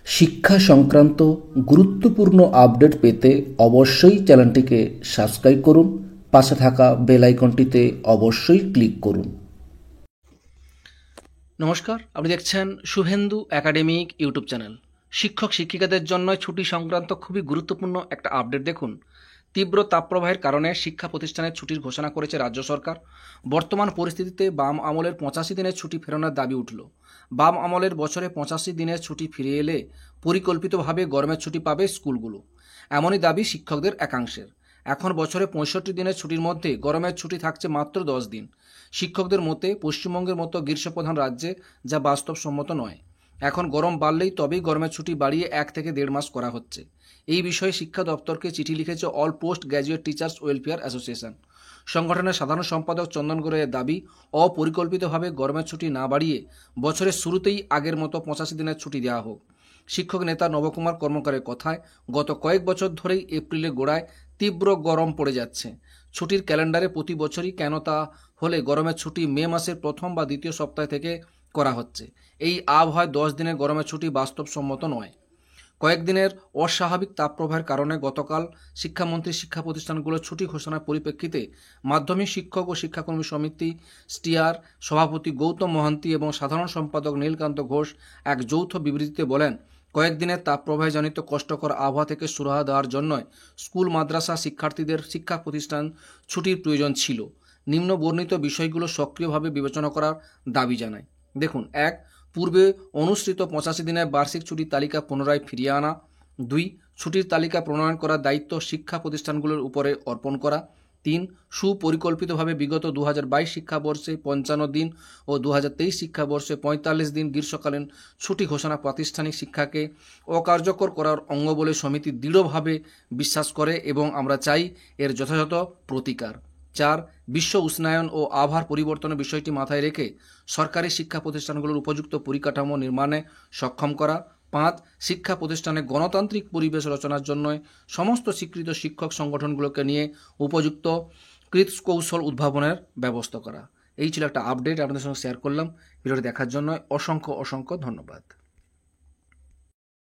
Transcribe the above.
শিক্ষা সংক্রান্ত গুরুত্বপূর্ণ আপডেট পেতে অবশ্যই চ্যানেলটিকে সাবস্ক্রাইব করুন, পাশে থাকা বেল আইকনটিতে অবশ্যই ক্লিক করুন। নমস্কার, আপনি দেখছেন শুভেন্দু একাডেমিক ইউটিউব চ্যানেল। শিক্ষক শিক্ষিকাদের জন্য ছুটি সংক্রান্ত খুবই গুরুত্বপূর্ণ একটা আপডেট দেখুন। তীব্র তাপপ্রবাহের কারণে শিক্ষা প্রতিষ্ঠানের ছুটির ঘোষণা করেছে রাজ্য সরকার। বর্তমান পরিস্থিতিতে বাম আমলের 85 দিনের ছুটি ফেরানোর দাবি উঠল। বাম আমলের বছরে 85 দিনের ছুটি ফিরে এলে পরিকল্পিতভাবে গরমের ছুটি পাবে স্কুলগুলো, এমনই দাবি শিক্ষকদের একাংশের। এখন বছরে 65 দিনের ছুটির মধ্যে গরমের ছুটি থাকছে মাত্র 10 দিন। শিক্ষকদের মতে পশ্চিমবঙ্গের মতো গ্রীষ্মপ্রধান রাজ্যে যা বাস্তবসম্মত নয়। এখন গরম বাড়লেই তবেই গরমের ছুটি বাড়িয়ে 1 থেকে 1.5 মাস করা হচ্ছে। এই বিষয়ে শিক্ষা দপ্তরকে চিঠি লিখেছে all post graduate teachers welfare association. সংগঠনের সাধারণ সম্পাদক চন্দন গোড়াইয়ের দাবি, অপরিকল্পিতভাবে গরমের ছুটি না বাড়িয়ে বছরের শুরুতেই আগের মতো 85 দিনের ছুটি দেওয়া হোক। শিক্ষক নেতা নবকুমার কর্মকারের কথায়, গত কয়েক বছর ধরেই এপ্রিলের গোড়ায় তীব্র গরম পড়ে যাচ্ছে। ছুটির ক্যালেন্ডারে প্রতি বছরই কেন তা হলে গরমের ছুটি মে মাসের প্রথম বা দ্বিতীয় সপ্তাহ থেকে করা হচ্ছে। এই আবহাওয়ায় 10 দিনের গরমের ছুটি বাস্তবসম্মত নয়। কয়েকদিনের অস্বাভাবিক তাপপ্রবাহের কারণে গতকাল শিক্ষামন্ত্রী শিক্ষা প্রতিষ্ঠানগুলোর ছুটি ঘোষণার পরিপ্রেক্ষিতে মাধ্যমিক শিক্ষক ও শিক্ষাকর্মী সমিতি স্টিয়ার সভাপতি গৌতম মহান্তি এবং সাধারণ সম্পাদক নীলকান্ত ঘোষ এক যৌথ বিবৃতিতে বলেন, কয়েকদিনের তাপপ্রবাহে জনিত কষ্টকর আবহাওয়া থেকে সুরাহা দেওয়ার জন্য স্কুল মাদ্রাসা শিক্ষার্থীদের শিক্ষা প্রতিষ্ঠান ছুটির প্রয়োজন ছিল। নিম্ন বর্ণিত বিষয়গুলো সক্রিয়ভাবে বিবেচনা করার দাবি জানায়। দেখুন, ১. পূর্বে অনুসৃত 85 দিনের বার্ষিক ছুটির তালিকা পুনরায় ফিরিয়ে আনা। 2. ছুটির তালিকা প্রণয়ন করার দায়িত্ব শিক্ষা প্রতিষ্ঠানগুলোর উপরে অর্পণ করা। 3. সুপরিকল্পিতভাবে বিগত 2022 শিক্ষাবর্ষে 55 দিন ও 2023 শিক্ষাবর্ষে 45 দিন গ্রীষ্মকালীন ছুটি ঘোষণা প্রাতিষ্ঠানিক শিক্ষাকে অকার্যকর করার অঙ্গ বলে সমিতি দৃঢ়ভাবে বিশ্বাস করে এবং আমরা চাই এর যথাযথ প্রতিকার। 4. বিশ্ব উষ্ণায়ন ও আবহাওয়ার পরিবর্তনের বিষয়টি মাথায় রেখে সরকারি শিক্ষা প্রতিষ্ঠানগুলোর উপযুক্ত পরিকাঠামো নির্মাণে সক্ষম করা। 5. শিক্ষা প্রতিষ্ঠানে গণতান্ত্রিক পরিবেশ রচনার জন্য সমস্ত স্বীকৃত শিক্ষক সংগঠনগুলোকে নিয়ে উপযুক্ত কৌশল উদ্ভাবনের ব্যবস্থা করা। এই ছিল একটা আপডেট, আপনাদের সঙ্গে শেয়ার করলাম। ভিডিওটি দেখার জন্য অসংখ্য ধন্যবাদ।